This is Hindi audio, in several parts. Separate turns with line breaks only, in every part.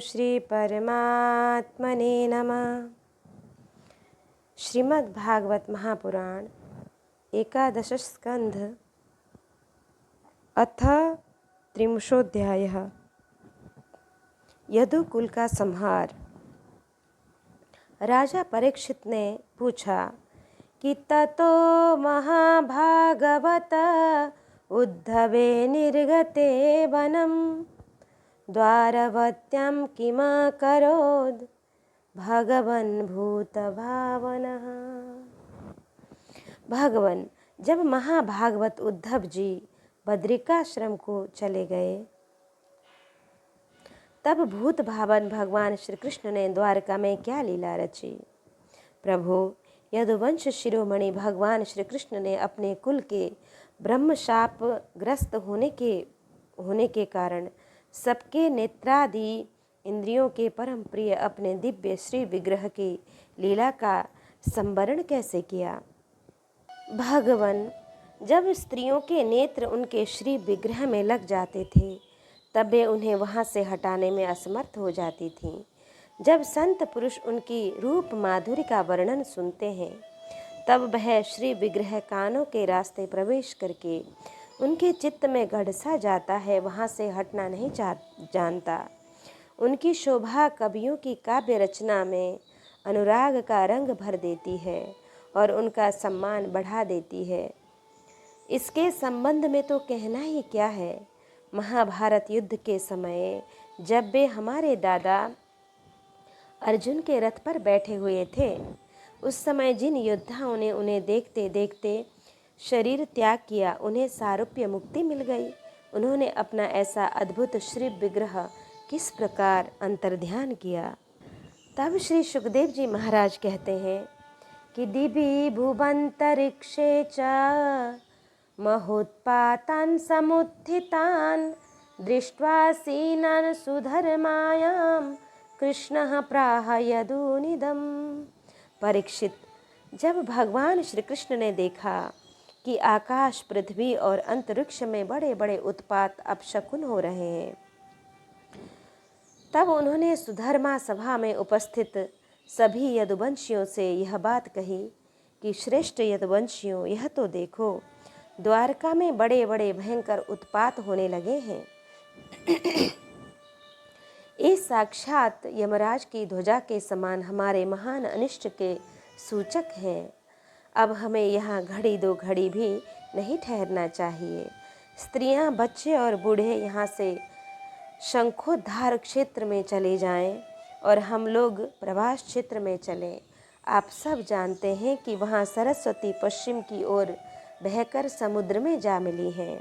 श्री परमात्मने नमः। श्रीमद्भागवत महापुराण एकादश स्कंध अथ त्रिंशोऽध्यायः। यदुकुल का संहार। राजा परीक्षित ने पूछा कि ततो महाभागवत उद्धवे निर्गते वनम द्वारवत्यां किमकरोद् भगवन् भूतभावनः। भगवान, जब महाभागवत उद्धव जी बद्रिकाश्रम को चले गए तब भूत भावन भगवान श्री कृष्ण ने द्वारका में क्या लीला रची। प्रभु, यदुवंश शिरोमणि भगवान श्री कृष्ण ने अपने कुल के ब्रह्मशाप ग्रस्त होने के कारण सबके नेत्रादि इंद्रियों के परम प्रिय अपने दिव्य श्री विग्रह की लीला का संवरण कैसे किया। भगवान, जब स्त्रियों के नेत्र उनके श्री विग्रह में लग जाते थे तब वे उन्हें वहाँ से हटाने में असमर्थ हो जाती थीं। जब संत पुरुष उनकी रूप माधुरी का वर्णन सुनते हैं तब वह श्री विग्रह कानों के रास्ते प्रवेश करके उनके चित्त में गढ़ सा जाता है, वहाँ से हटना नहीं जानता। उनकी शोभा कवियों की काव्य रचना में अनुराग का रंग भर देती है और उनका सम्मान बढ़ा देती है। इसके संबंध में तो कहना ही क्या है। महाभारत युद्ध के समय जब वे हमारे दादा अर्जुन के रथ पर बैठे हुए थे, उस समय जिन योद्धाओं ने उन्हें देखते देखते शरीर त्याग किया, उन्हें सारूप्य मुक्ति मिल गई। उन्होंने अपना ऐसा अद्भुत श्री विग्रह किस प्रकार अंतर्ध्यान किया। तब श्री सुखदेव जी महाराज कहते हैं कि दिवि भुवंतरिक्षे च महोत्पातान् समुत्थितान् दृष्ट्वा सीनान् सुधर्मायां कृष्णः प्राह यदुनिदम्। परीक्षित, जब भगवान श्री कृष्ण ने देखा कि आकाश, पृथ्वी और अंतरिक्ष में बड़े बड़े उत्पात अपशकुन हो रहे हैं, तब उन्होंने सुधर्मा सभा में उपस्थित सभी यदुवंशियों से यह बात कही कि श्रेष्ठ यदुवंशियों, यह तो देखो, द्वारका में बड़े बड़े भयंकर उत्पात होने लगे हैं। ये साक्षात यमराज की ध्वजा के समान हमारे महान अनिष्ट के सूचक हैं। अब हमें यहाँ घड़ी दो घड़ी भी नहीं ठहरना चाहिए। स्त्रियां, बच्चे और बूढ़े यहाँ से शंखोद्धार क्षेत्र में चले जाएं और हम लोग प्रवास क्षेत्र में चलें। आप सब जानते हैं कि वहाँ सरस्वती पश्चिम की ओर बहकर समुद्र में जा मिली हैं।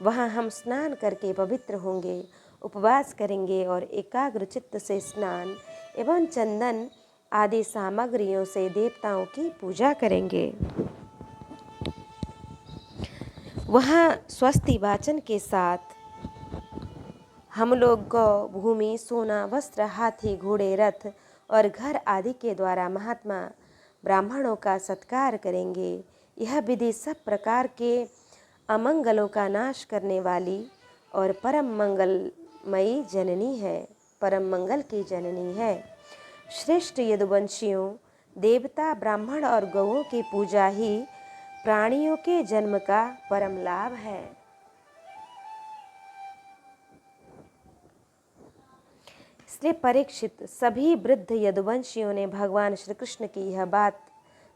वहाँ हम स्नान करके पवित्र होंगे, उपवास करेंगे और एकाग्र चित्त से स्नान एवं चंदन आदि सामग्रियों से देवताओं की पूजा करेंगे। वहाँ स्वस्ति वाचन के साथ हम लोग गौ, भूमि, सोना, वस्त्र, हाथी, घोड़े, रथ और घर आदि के द्वारा महात्मा ब्राह्मणों का सत्कार करेंगे। यह विधि सब प्रकार के अमंगलों का नाश करने वाली और परम मंगलमयी जननी है, परम मंगल की जननी है। श्रेष्ठ यदुवंशियों, देवता, ब्राह्मण और गौओं की पूजा ही प्राणियों के जन्म का परम लाभ है। इसलिए परीक्षित, सभी वृद्ध यदुवंशियों ने भगवान श्री कृष्ण की यह बात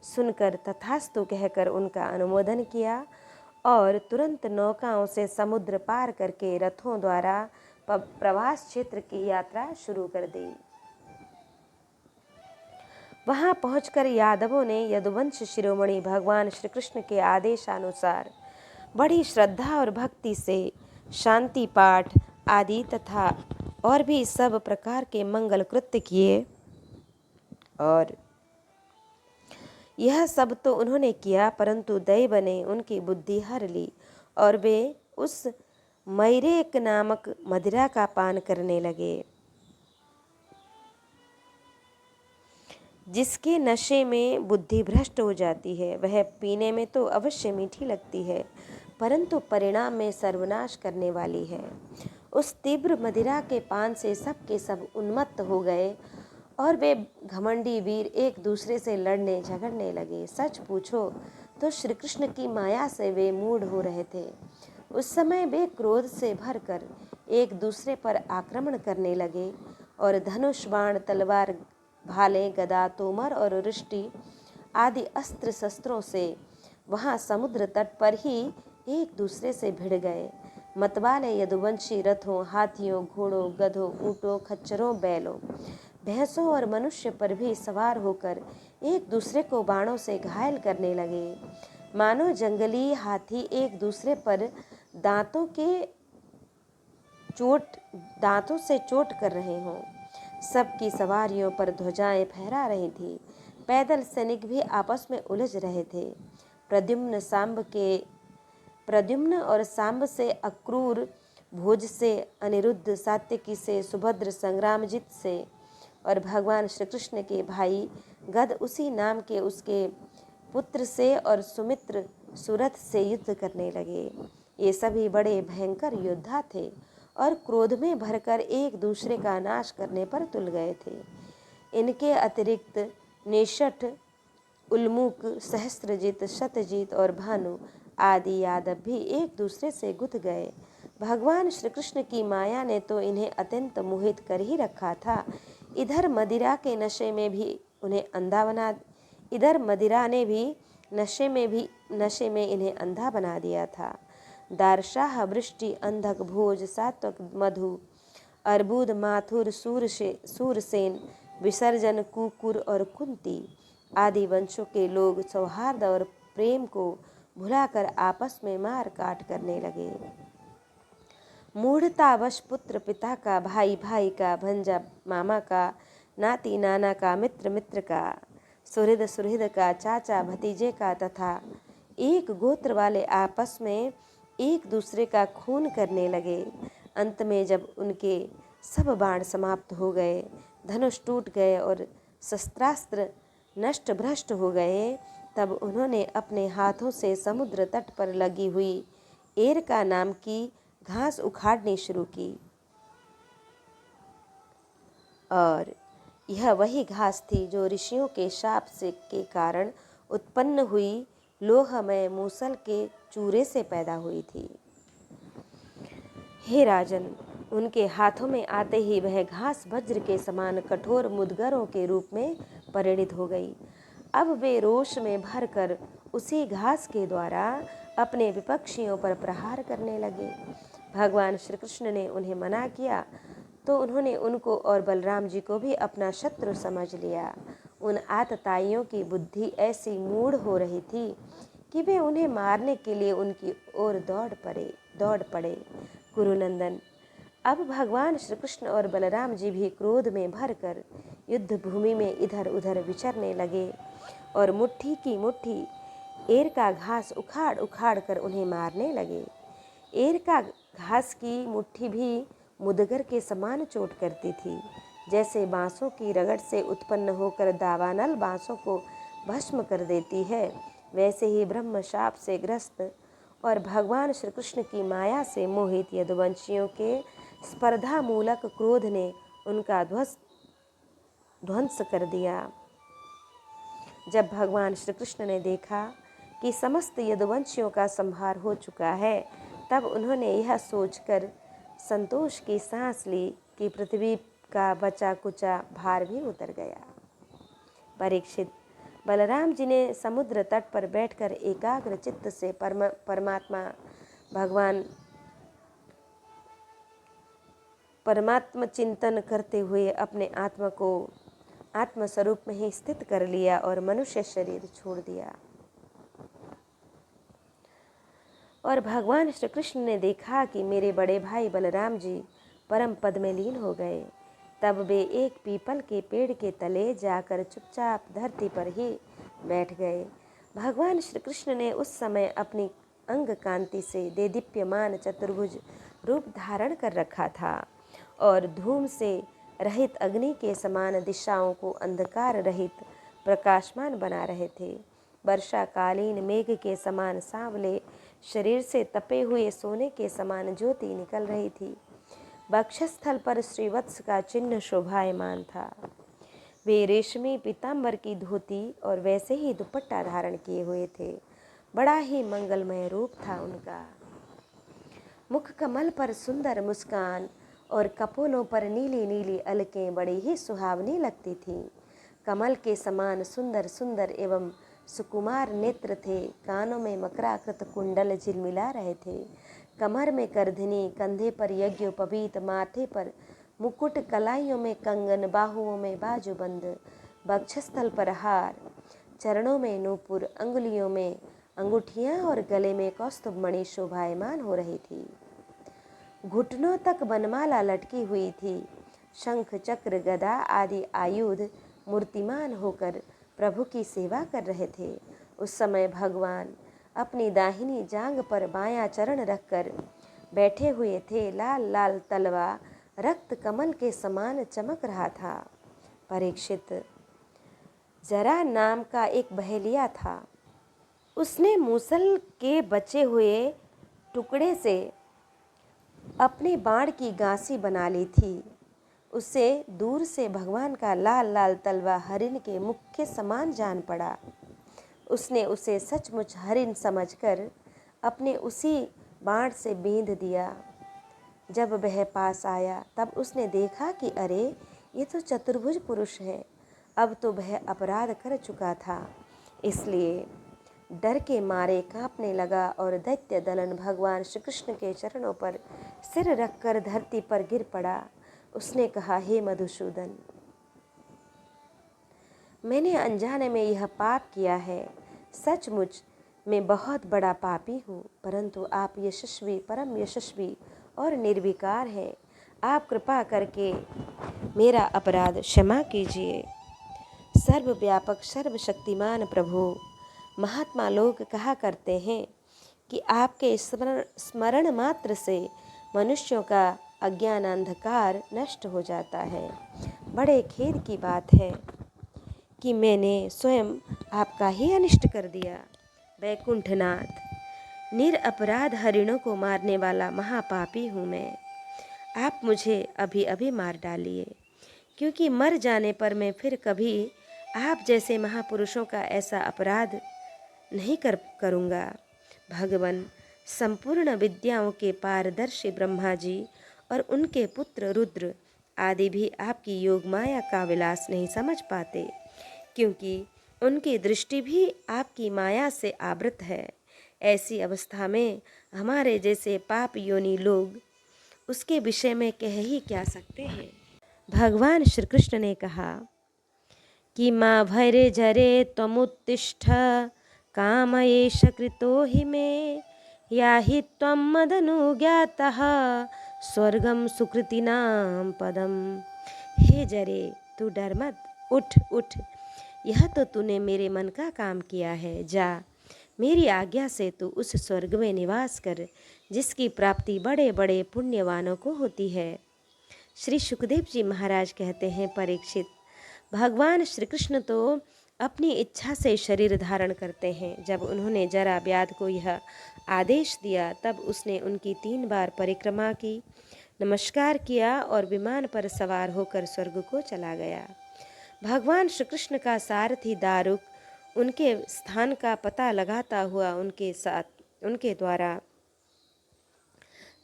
सुनकर तथास्तु कहकर उनका अनुमोदन किया और तुरंत नौकाओं से समुद्र पार करके रथों द्वारा प्रवास क्षेत्र की यात्रा शुरू कर दी। वहां पहुंचकर यादवों ने यदुवंश शिरोमणि भगवान श्री कृष्ण के आदेशानुसार बड़ी श्रद्धा और भक्ति से शांति पाठ आदि तथा और भी सब प्रकार के मंगल कृत्य किए। और यह सब तो उन्होंने किया, परंतु दैव ने उनकी बुद्धि हर ली और वे उस मैरेक नामक मदिरा का पान करने लगे, जिसके नशे में बुद्धि भ्रष्ट हो जाती है। वह पीने में तो अवश्य मीठी लगती है, परंतु परिणाम में सर्वनाश करने वाली है। उस तीव्र मदिरा के पान से सब के सब उन्मत्त हो गए और वे घमंडी वीर एक दूसरे से लड़ने झगड़ने लगे। सच पूछो तो श्री कृष्ण की माया से वे मूढ़ हो रहे थे। उस समय वे क्रोध से भरकर एक दूसरे पर आक्रमण करने लगे और धनुष बाण तलवार भाले गदा तोमर और रिष्टि आदि अस्त्र शस्त्रों से वहां समुद्र तट पर ही एक दूसरे से भिड़ गए। मतवाले यदुवंशी रथों, हाथियों, घोड़ों, गधों, ऊँटों, खच्चरों, बैलों, भैंसों और मनुष्य पर भी सवार होकर एक दूसरे को बाणों से घायल करने लगे, मानो जंगली हाथी एक दूसरे पर दांतों से चोट कर रहे हों। सबकी सवारियों पर ध्वजाएं फहरा रही थी। पैदल सैनिक भी आपस में उलझ रहे थे। प्रद्युम्न और सांब से अक्रूर, भोज से अनिरुद्ध, सात्यकी से सुभद्र, संग्रामजित से और भगवान श्री कृष्ण के भाई गद उसी नाम के उसके पुत्र से और सुमित्र सुरथ से युद्ध करने लगे। ये सभी बड़े भयंकर योद्धा थे और क्रोध में भरकर एक दूसरे का नाश करने पर तुल गए थे। इनके अतिरिक्त निषठ, उल्मुक, सहस्त्रजित, शतजीत और भानु आदि यादव भी एक दूसरे से गुथ गए। भगवान श्री कृष्ण की माया ने तो इन्हें अत्यंत मोहित कर ही रखा था। इधर मदिरा ने भी नशे में इन्हें अंधा बना दिया था। दारशाह, वृष्टि, अंधक, भोज, सात्वक, मधु, अर्बुद, माथुर, सूरसेन, विसर्जन, कुकुर और कुंती आदि वंशों के लोग सौहार्द और प्रेम को भुलाकर आपस में मार काट करने लगे। मूढ़तावश पुत्र पिता का, भाई भाई का, भंजा मामा का, नाती नाना का, मित्र मित्र का, सुहृद सुहृद का, चाचा भतीजे का तथा एक गोत्र वाले आपस में एक दूसरे का खून करने लगे। अंत में जब उनके सब बाण समाप्त हो गए, धनुष टूट गए और शस्त्रास्त्र नष्ट भ्रष्ट हो गए, तब उन्होंने अपने हाथों से समुद्र तट पर लगी हुई एरका नाम की घास उखाड़नी शुरू की। और यह वही घास थी जो ऋषियों के शाप से के कारण उत्पन्न हुई लोहमय मूसल के चूरे से पैदा हुई थी। हे राजन, उनके हाथों में आते ही वह घास वज्र के समान कठोर मुदगरों के रूप में परिणित हो गई। अब वे रोष में भरकर उसी घास के द्वारा अपने विपक्षियों पर प्रहार करने लगे। भगवान श्री कृष्ण ने उन्हें मना किया तो उन्होंने उनको और बलराम जी को भी अपना शत्रु समझ लिया। उन आतताइयों की बुद्धि ऐसी मूढ़ हो रही थी कि वे उन्हें मारने के लिए उनकी ओर दौड़ पड़े। कुरुनंदन, अब भगवान श्री कृष्ण और बलराम जी भी क्रोध में भरकर युद्ध भूमि में इधर उधर विचरने लगे और मुट्ठी की मुट्ठी एर का घास उखाड़ उखाड़ कर उन्हें मारने लगे। एर का घास की मुट्ठी भी मुदगर के समान चोट करती थी। जैसे बांसों की रगड़ से उत्पन्न होकर दावानल बांसों को भस्म कर देती है, वैसे ही ब्रह्म शाप से ग्रस्त और भगवान श्री कृष्ण की माया से मोहित यदुवंशियों के स्पर्धा मूलक क्रोध ने उनका ध्वंस कर दिया। जब भगवान श्री कृष्ण ने देखा कि समस्त यदुवंशियों का संहार हो चुका है, तब उन्होंने यह सोचकर संतोष की सांस ली कि पृथ्वी का बचा कुचा भार भी उतर गया। परीक्षित, बलराम जी ने समुद्र तट पर बैठकर एकाग्र चित्त से परमात्मा चिंतन करते हुए अपने आत्मा को आत्मस्वरूप में ही स्थित कर लिया और मनुष्य शरीर छोड़ दिया। और भगवान श्री कृष्ण ने देखा कि मेरे बड़े भाई बलराम जी परम पद में लीन हो गए। तब वे एक पीपल के पेड़ के तले जाकर चुपचाप धरती पर ही बैठ गए। भगवान श्री कृष्ण ने उस समय अपनी अंग कांति से देदीप्यमान चतुर्भुज रूप धारण कर रखा था और धूम से रहित अग्नि के समान दिशाओं को अंधकार रहित प्रकाशमान बना रहे थे। वर्षाकालीन मेघ के समान सांवले शरीर से तपे हुए सोने के समान ज्योति निकल रही थी। वक्षस्थल पर श्रीवत्स का चिन्ह शोभायमान था। वे रेशमी पीताम्बर की धोती और वैसे ही दुपट्टा धारण किए हुए थे। बड़ा ही मंगलमय रूप था उनका। मुख कमल पर सुंदर मुस्कान और कपोलों पर नीली नीली अलकें बड़ी ही सुहावनी लगती थीं। कमल के समान सुंदर सुंदर एवं सुकुमार नेत्र थे। कानों में मकराकृत कुंडल झिलमिला रहे थे। कमर में करधनी, कंधे पर यज्ञोपवीत, माथे पर मुकुट, कलाइयों में कंगन, बाहुओं में बाजूबंद, वक्षस्थल पर हार, चरणों में नूपुर, अंगुलियों में अंगूठियां और गले में कौस्तुभ मणि शोभायमान हो रही थी। घुटनों तक बनमाला लटकी हुई थी। शंख, चक्र, गदा आदि आयुध मूर्तिमान होकर प्रभु की सेवा कर रहे थे। उस समय भगवान अपनी दाहिनी जांघ पर बायां चरण रखकर बैठे हुए थे। लाल लाल तलवा रक्त कमल के समान चमक रहा था। परीक्षित, जरा नाम का एक बहेलिया था। उसने मूसल के बचे हुए टुकड़े से अपने बाण की गांसी बना ली थी। उसे दूर से भगवान का लाल लाल तलवा हरिण के मुख के समान जान पड़ा। उसने उसे सचमुच हरिण समझकर अपने उसी बाण से बींध दिया। जब वह पास आया तब उसने देखा कि अरे, ये तो चतुर्भुज पुरुष है। अब तो वह अपराध कर चुका था, इसलिए डर के मारे कांपने लगा और दैत्य दलन भगवान श्री कृष्ण के चरणों पर सिर रखकर धरती पर गिर पड़ा। उसने कहा, हे मधुसूदन, मैंने अनजाने में यह पाप किया है। सचमुच मैं बहुत बड़ा पापी हूँ, परंतु आप यशस्वी, परम यशस्वी और निर्विकार हैं। आप कृपा करके मेरा अपराध क्षमा कीजिए। सर्वव्यापक सर्वशक्तिमान प्रभु, महात्मा लोग कहा करते हैं कि आपके स्मरण मात्र से मनुष्यों का अज्ञान अंधकार नष्ट हो जाता है। बड़े खेद की बात है कि मैंने स्वयं आपका ही अनिष्ट कर दिया। वैकुंठनाथ, निरपराध हरिणों को मारने वाला महापापी हूँ मैं। आप मुझे अभी अभी मार डालिए, क्योंकि मर जाने पर मैं फिर कभी आप जैसे महापुरुषों का ऐसा अपराध नहीं करूँगा। भगवान, संपूर्ण विद्याओं के पारदर्शी ब्रह्मा जी और उनके पुत्र रुद्र आदि भी आपकी योग माया का विलास नहीं समझ पाते, क्योंकि उनकी दृष्टि भी आपकी माया से आवृत है। ऐसी अवस्था में हमारे जैसे पाप योनि लोग उसके विषय में कह ही क्या सकते हैं। भगवान श्री कृष्ण ने कहा कि माँ भैरे जरे त्वमुत्तिष्ठ कामयेष कृतो हि मे या हि त्वं मदनुज्ञातः स्वर्गम सुकृतिनां पदम। हे जरे, तू डर मत, उठ उठ, यह तो तूने मेरे मन का काम किया है। जा, मेरी आज्ञा से तू उस स्वर्ग में निवास कर जिसकी प्राप्ति बड़े बड़े पुण्यवानों को होती है। श्री सुखदेव जी महाराज कहते हैं, परीक्षित, भगवान श्री कृष्ण तो अपनी इच्छा से शरीर धारण करते हैं। जब उन्होंने जरा व्याध को यह आदेश दिया तब उसने उनकी 3 बार परिक्रमा की, नमस्कार किया और विमान पर सवार होकर स्वर्ग को चला गया। भगवान श्री कृष्ण का सारथी दारुक उनके स्थान का पता लगाता हुआ उनके द्वारा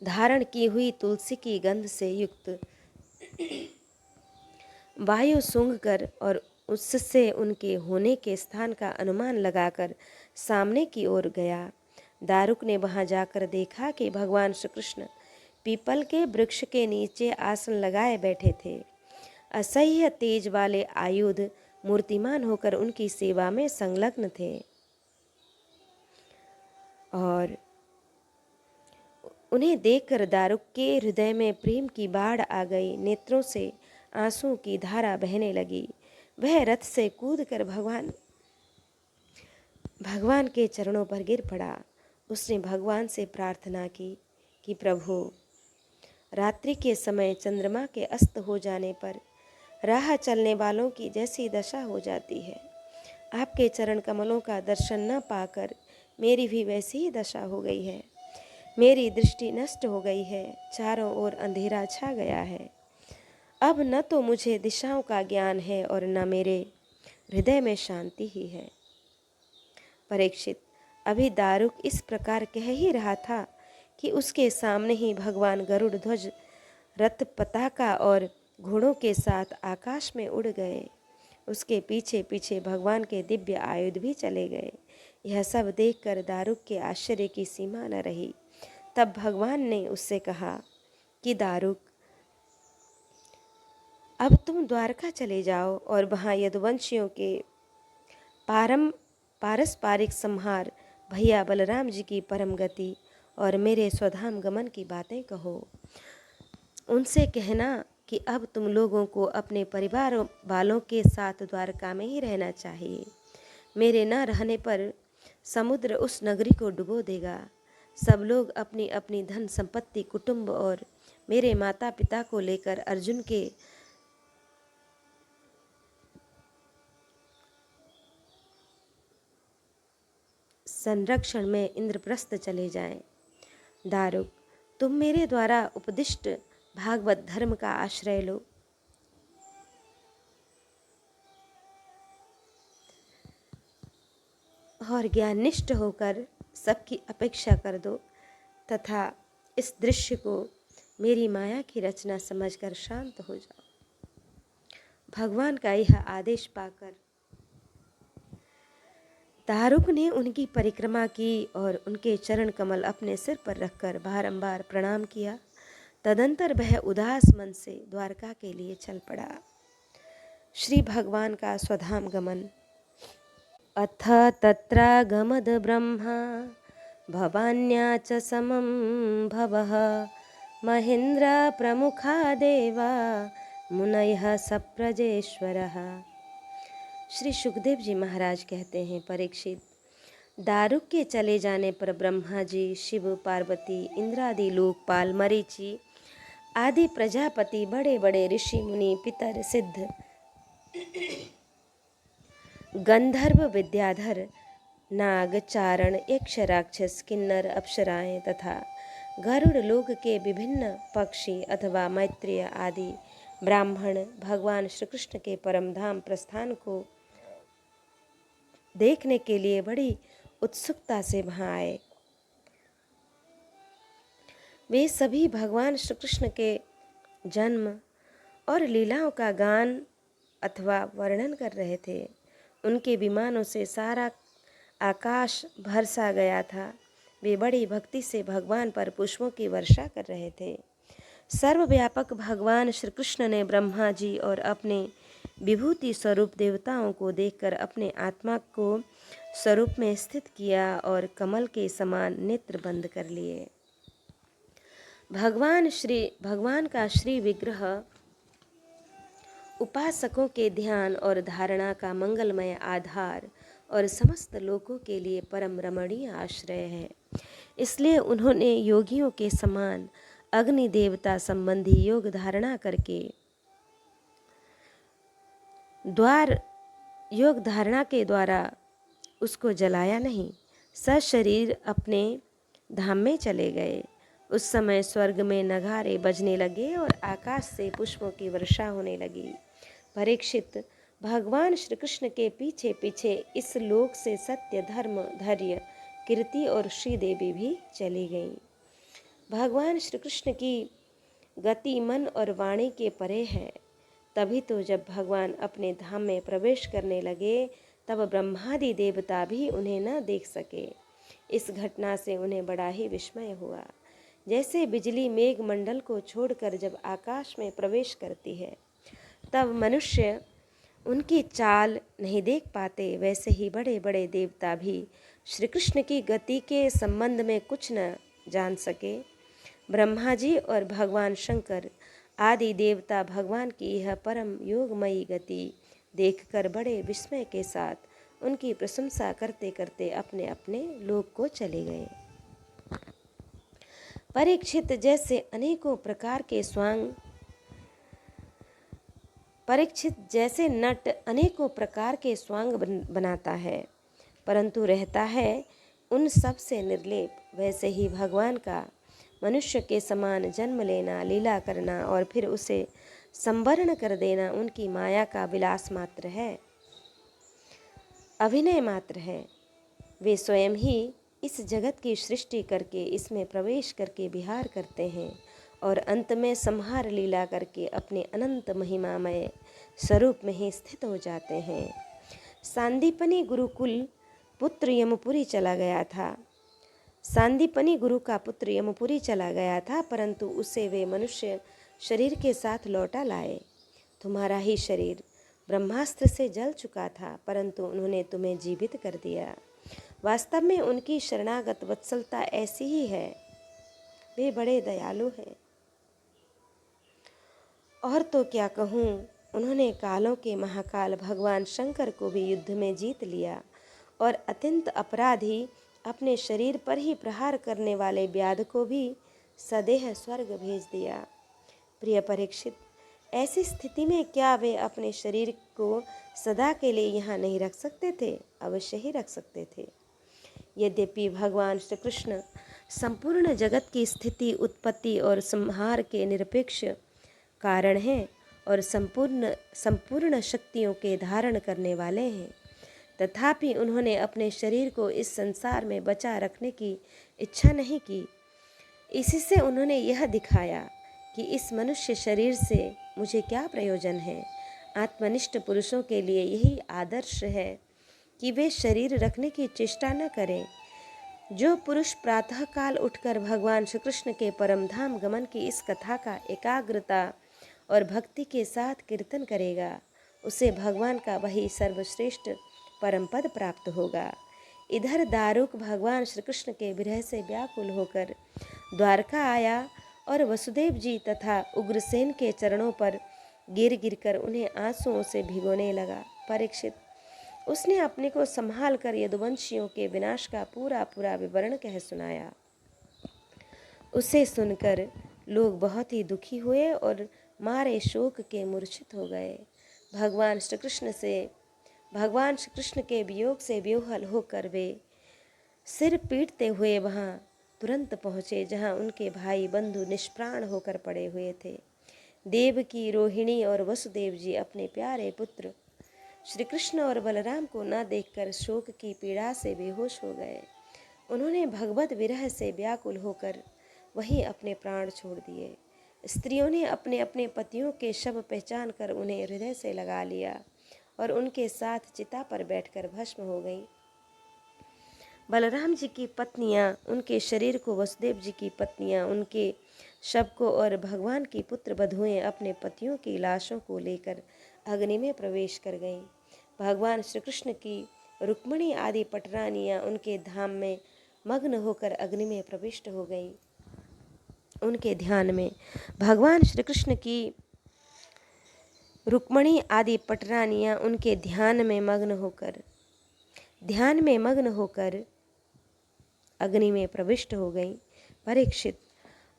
धारण की हुई तुलसी की गंध से युक्त वायु सूंघकर और उससे उनके होने के स्थान का अनुमान लगाकर सामने की ओर गया। दारुक ने वहां जाकर देखा कि भगवान श्री कृष्ण पीपल के वृक्ष के नीचे आसन लगाए बैठे थे। असह्य तेज वाले आयुध मूर्तिमान होकर उनकी सेवा में संलग्न थे और उन्हें देखकर दारुक के हृदय में प्रेम की बाढ़ आ गई। नेत्रों से आंसू की धारा बहने लगी। वह रथ से कूदकर भगवान के चरणों पर गिर पड़ा। उसने भगवान से प्रार्थना की कि प्रभु, रात्रि के समय चंद्रमा के अस्त हो जाने पर राह चलने वालों की जैसी दशा हो जाती है, आपके चरण कमलों का दर्शन न पाकर मेरी भी वैसी ही दशा हो गई है। मेरी दृष्टि नष्ट हो गई है, चारों ओर अंधेरा छा गया है। अब न तो मुझे दिशाओं का ज्ञान है और न मेरे हृदय में शांति ही है। परीक्षित, अभी दारुक इस प्रकार कह ही रहा था कि उसके सामने ही भगवान गरुड़ ध्वज रथ पताका और घोड़ों के साथ आकाश में उड़ गए। उसके पीछे पीछे भगवान के दिव्य आयुध भी चले गए। यह सब देखकर दारुक के आश्चर्य की सीमा न रही। तब भगवान ने उससे कहा कि दारुक, अब तुम द्वारका चले जाओ और वहाँ यदुवंशियों के पारस्परिक संहार, भैया बलराम जी की परम गति और मेरे स्वधाम गमन की बातें कहो। उनसे कहना कि अब तुम लोगों को अपने परिवार वालों के साथ द्वारका में ही रहना चाहिए। मेरे न रहने पर समुद्र उस नगरी को डुबो देगा। सब लोग अपनी अपनी धन संपत्ति, कुटुंब और मेरे माता पिता को लेकर अर्जुन के संरक्षण में इंद्रप्रस्थ चले जाएं। दारुक, तुम मेरे द्वारा उपदिष्ट भागवत धर्म का आश्रय लो और ज्ञाननिष्ठ होकर सबकी अपेक्षा कर दो तथा इस दृश्य को मेरी माया की रचना समझकर शांत हो जाओ। भगवान का यह आदेश पाकर दारुक ने उनकी परिक्रमा की और उनके चरण कमल अपने सिर पर रखकर बारंबार प्रणाम किया। तदंतर वह उदास मन से द्वारका के लिए चल पड़ा। श्री भगवान का स्वधाम गमन। अथ तत्रागमद ब्रह्मा भवान्या च समं भवः महेन्द्र प्रमुखा देवा मुनयः सप्रजेश्वरः। श्री सुखदेव जी महाराज कहते हैं, परीक्षित, दारुक के चले जाने पर ब्रह्मा जी, शिव, पार्वती, इंद्रादि लोकपाल, मरीचि आदि प्रजापति, बड़े बड़े ऋषि मुनि, पितर, सिद्ध, गंधर्व, विद्याधर, नाग, चारण, यक्ष, राक्षस, किन्नर, अप्सराएं तथा गरुड़ लोक के विभिन्न पक्षी अथवा मैत्रेय आदि ब्राह्मण भगवान श्री कृष्ण के परम धाम प्रस्थान को देखने के लिए बड़ी उत्सुकता से वहाँ आए। वे सभी भगवान श्री कृष्ण के जन्म और लीलाओं का गान अथवा वर्णन कर रहे थे। उनके विमानों से सारा आकाश भरसा गया था। वे बड़ी भक्ति से भगवान पर पुष्पों की वर्षा कर रहे थे। सर्वव्यापक भगवान श्री कृष्ण ने ब्रह्मा जी और अपने विभूति स्वरूप देवताओं को देखकर अपने आत्मा को स्वरूप में स्थित किया और कमल के समान नेत्र बंद कर लिए। भगवान का श्री विग्रह उपासकों के ध्यान और धारणा का मंगलमय आधार और समस्त लोकों के लिए परम रमणीय आश्रय है। इसलिए उन्होंने योगियों के समान अग्नि देवता संबंधी योग धारणा करके योग धारणा के द्वारा उसको जलाया नहीं, सशरीर अपने धाम में चले गए। उस समय स्वर्ग में नगारे बजने लगे और आकाश से पुष्पों की वर्षा होने लगी। परीक्षित, भगवान श्री कृष्ण के पीछे पीछे इस लोक से सत्य, धर्म, धैर्य, कीर्ति और श्रीदेवी भी चली गईं। भगवान श्री कृष्ण की गति मन और वाणी के परे है। तभी तो जब भगवान अपने धाम में प्रवेश करने लगे तब ब्रह्मादि देवता भी उन्हें न देख सके। इस घटना से उन्हें बड़ा ही विस्मय हुआ। जैसे बिजली मेघ मंडल को छोड़कर जब आकाश में प्रवेश करती है तब मनुष्य उनकी चाल नहीं देख पाते, वैसे ही बड़े बड़े देवता भी श्री कृष्ण की गति के संबंध में कुछ न जान सके। ब्रह्मा जी और भगवान शंकर आदि देवता भगवान की यह परम योगमयी गति देखकर बड़े विस्मय के साथ उनकी प्रशंसा करते करते अपने अपने लोक को चले गए। परीक्षित, जैसे नट अनेकों प्रकार के स्वांग बनाता है, परंतु रहता है उन सब से निर्लेप, वैसे ही भगवान का मनुष्य के समान जन्म लेना, लीला करना और फिर उसे संवरण कर देना उनकी माया का विलास मात्र है, अभिनय मात्र है। वे स्वयं ही इस जगत की सृष्टि करके इसमें प्रवेश करके विहार करते हैं और अंत में संहार लीला करके अपने अनंत महिमामय स्वरूप में ही स्थित हो जाते हैं। सांदीपनी गुरुकुल पुत्र यमपुरी चला गया था। सांदीपनी गुरु का पुत्र यमपुरी चला गया था, परंतु उसे वे मनुष्य शरीर के साथ लौटा लाए। तुम्हारा ही शरीर ब्रह्मास्त्र से जल चुका था, परंतु उन्होंने तुम्हें जीवित कर दिया। वास्तव में उनकी शरणागत वत्सलता ऐसी ही है। वे बड़े दयालु हैं। और तो क्या कहूँ, उन्होंने कालों के महाकाल भगवान शंकर को भी युद्ध में जीत लिया और अत्यंत अपराधी अपने शरीर पर ही प्रहार करने वाले व्याध को भी सदेह स्वर्ग भेज दिया। प्रिय परीक्षित, ऐसी स्थिति में क्या वे अपने शरीर को सदा के लिए यहाँ नहीं रख सकते थे? अवश्य ही रख सकते थे। यद्यपि भगवान श्री कृष्ण संपूर्ण जगत की स्थिति, उत्पत्ति और संहार के निरपेक्ष कारण हैं और संपूर्ण शक्तियों के धारण करने वाले हैं, तथापि उन्होंने अपने शरीर को इस संसार में बचा रखने की इच्छा नहीं की। इसी से उन्होंने यह दिखाया कि इस मनुष्य शरीर से मुझे क्या प्रयोजन है। आत्मनिष्ठ पुरुषों के लिए यही आदर्श है कि वे शरीर रखने की चेष्टा न करें। जो पुरुष प्रातःकाल उठकर भगवान श्री कृष्ण के परम धाम गमन की इस कथा का एकाग्रता और भक्ति के साथ कीर्तन करेगा, उसे भगवान का वही सर्वश्रेष्ठ परम पद प्राप्त होगा। इधर दारुक भगवान श्री कृष्ण के विरह से व्याकुल होकर द्वारका आया और वसुदेव जी तथा उग्रसेन के चरणों पर गिर गिरकर उन्हें आंसुओं से भिगोने लगा। परीक्षित, उसने अपने को संभाल कर यदुवंशियों के विनाश का पूरा पूरा विवरण कह सुनाया। उसे सुनकर लोग बहुत ही दुखी हुए और मारे शोक के मूर्छित हो गए। भगवान श्री कृष्ण के वियोग से व्योहल होकर वे सिर पीटते हुए वहाँ तुरंत पहुँचे जहाँ उनके भाई बंधु निष्प्राण होकर पड़े हुए थे। देवकी, रोहिणी और वसुदेव जी अपने प्यारे पुत्र श्री कृष्ण और बलराम को न देखकर शोक की पीड़ा से बेहोश हो गए। उन्होंने भगवत विरह से व्याकुल होकर वहीं अपने प्राण छोड़ दिए। स्त्रियों ने अपने अपने पतियों के शव पहचान कर उन्हें हृदय से लगा लिया और उनके साथ चिता पर बैठकर भस्म हो गईं। बलराम जी की पत्नियां उनके शरीर को, वसुदेव जी की पत्नियां उनके शव को और भगवान की पुत्र बधुएं अपने पतियों की लाशों को लेकर अग्नि में प्रवेश कर गईं। भगवान श्री कृष्ण की रुक्मिणी आदि पटरानियां उनके धाम में मग्न होकर अग्नि में प्रविष्ट हो गईं। उनके ध्यान में भगवान श्री कृष्ण की रुक्मिणी आदि पटरानियां उनके ध्यान में मग्न होकर अग्नि में प्रविष्ट हो गईं। परीक्षित,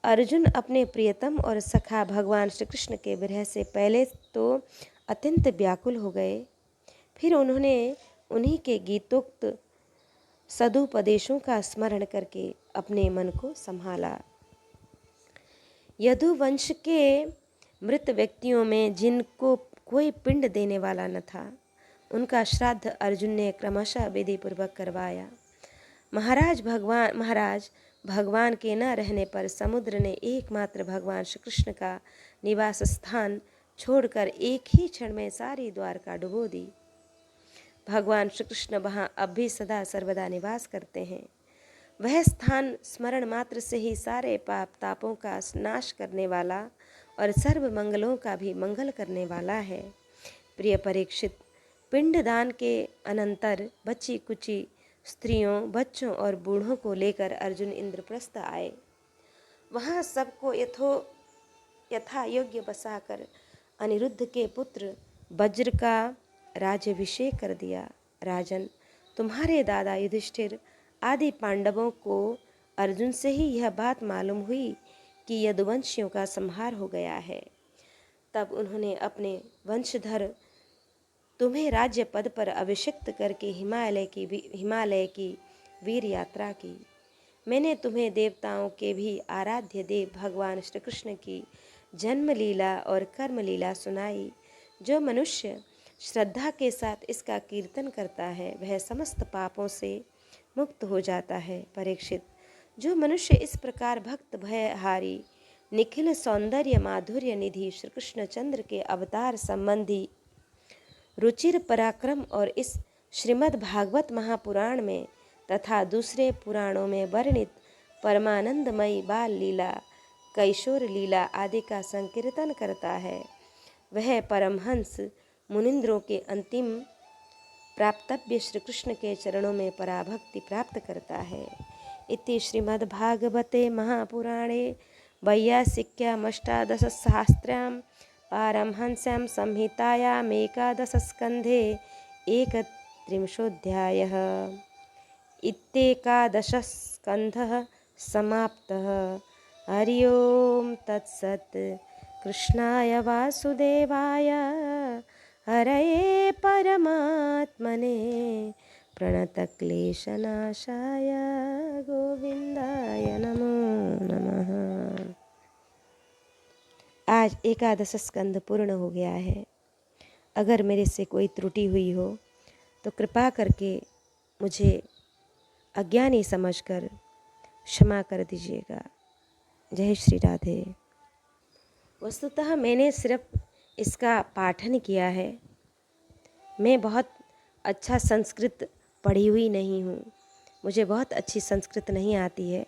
अर्जुन अपने प्रियतम और सखा भगवान श्री कृष्ण के विरह से पहले तो अत्यंत व्याकुल हो गए, फिर उन्होंने उन्हीं के गीतोक्त सदुपदेशों का स्मरण करके अपने मन को संभाला। यदुवंश के मृत व्यक्तियों में जिनको कोई पिंड देने वाला न था, उनका श्राद्ध अर्जुन ने क्रमशः विधि पूर्वक करवाया। महाराज भगवान के न रहने पर समुद्र ने एकमात्र भगवान श्री कृष्ण का निवास स्थान छोड़कर एक ही क्षण में सारी द्वारका डुबो दी। भगवान श्री कृष्ण वहाँ अब भी सदा सर्वदा निवास करते हैं। वह स्थान स्मरण मात्र से ही सारे पाप तापों का नाश करने वाला और सर्व मंगलों का भी मंगल करने वाला है। प्रिय परीक्षित, पिंडदान के अनंतर बच्ची कुची स्त्रियों, बच्चों और बूढ़ों को लेकर अर्जुन इंद्रप्रस्थ आए। वहाँ सबको यथा योग्य बसाकर अनिरुद्ध के पुत्र वज्र का राज्याभिषेक कर दिया। राजन, तुम्हारे दादा युधिष्ठिर आदि पांडवों को अर्जुन से ही यह बात मालूम हुई कि यदुवंशियों का संहार हो गया है। तब उन्होंने अपने वंशधर तुम्हें राज्य पद पर अभिषिक्त करके हिमालय की वीर यात्रा की। मैंने तुम्हें देवताओं के भी आराध्य देव भगवान श्री कृष्ण की जन्म लीला और कर्म लीला सुनाई। जो मनुष्य श्रद्धा के साथ इसका कीर्तन करता है वह समस्त पापों से मुक्त हो जाता है। परीक्षित, जो मनुष्य इस प्रकार भक्त भयहारी निखिल सौंदर्य माधुर्य निधि श्री कृष्णचंद्र के अवतार संबंधी रुचिर पराक्रम और इस श्रीमद् भागवत महापुराण में तथा दूसरे पुराणों में वर्णित परमानंदमयी बाल लीला, कैशोर लीला आदि का संकीर्तन करता है, वह परमहंस मुनिंद्रों के अंतिम प्राप्तव्य श्री कृष्ण के चरणों में पराभक्ति प्राप्त करता है। इति श्रीमद्भागवते महापुराणे वैयासिक्यामष्टादशसहस्रां पारमहंस्यां संहितायामेकादशस्कन्धे एकत्रिंशोऽध्यायः। इत्येकादशः स्कन्धः समाप्तः। हरि ओं तत्सत्। कृष्णाय वासुदेवाय हरये परमात्मने प्रणतक्लेशनाशाय गोविंदाय नमो नमः। आज एकादश स्कंद पूर्ण हो गया है। अगर मेरे से कोई त्रुटि हुई हो तो कृपा करके मुझे अज्ञानी समझकर क्षमा कर दीजिएगा। जय श्री राधे। वस्तुतः मैंने सिर्फ इसका पाठन किया है। मैं बहुत अच्छा संस्कृत पढ़ी हुई नहीं हूँ। मुझे बहुत अच्छी संस्कृत नहीं आती है।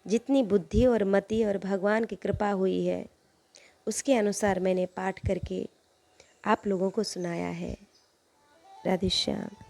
जितनी बुद्धि और मति और भगवान की कृपा हुई है उसके अनुसार मैंने पाठ करके आप लोगों को सुनाया है। राधे श्याम।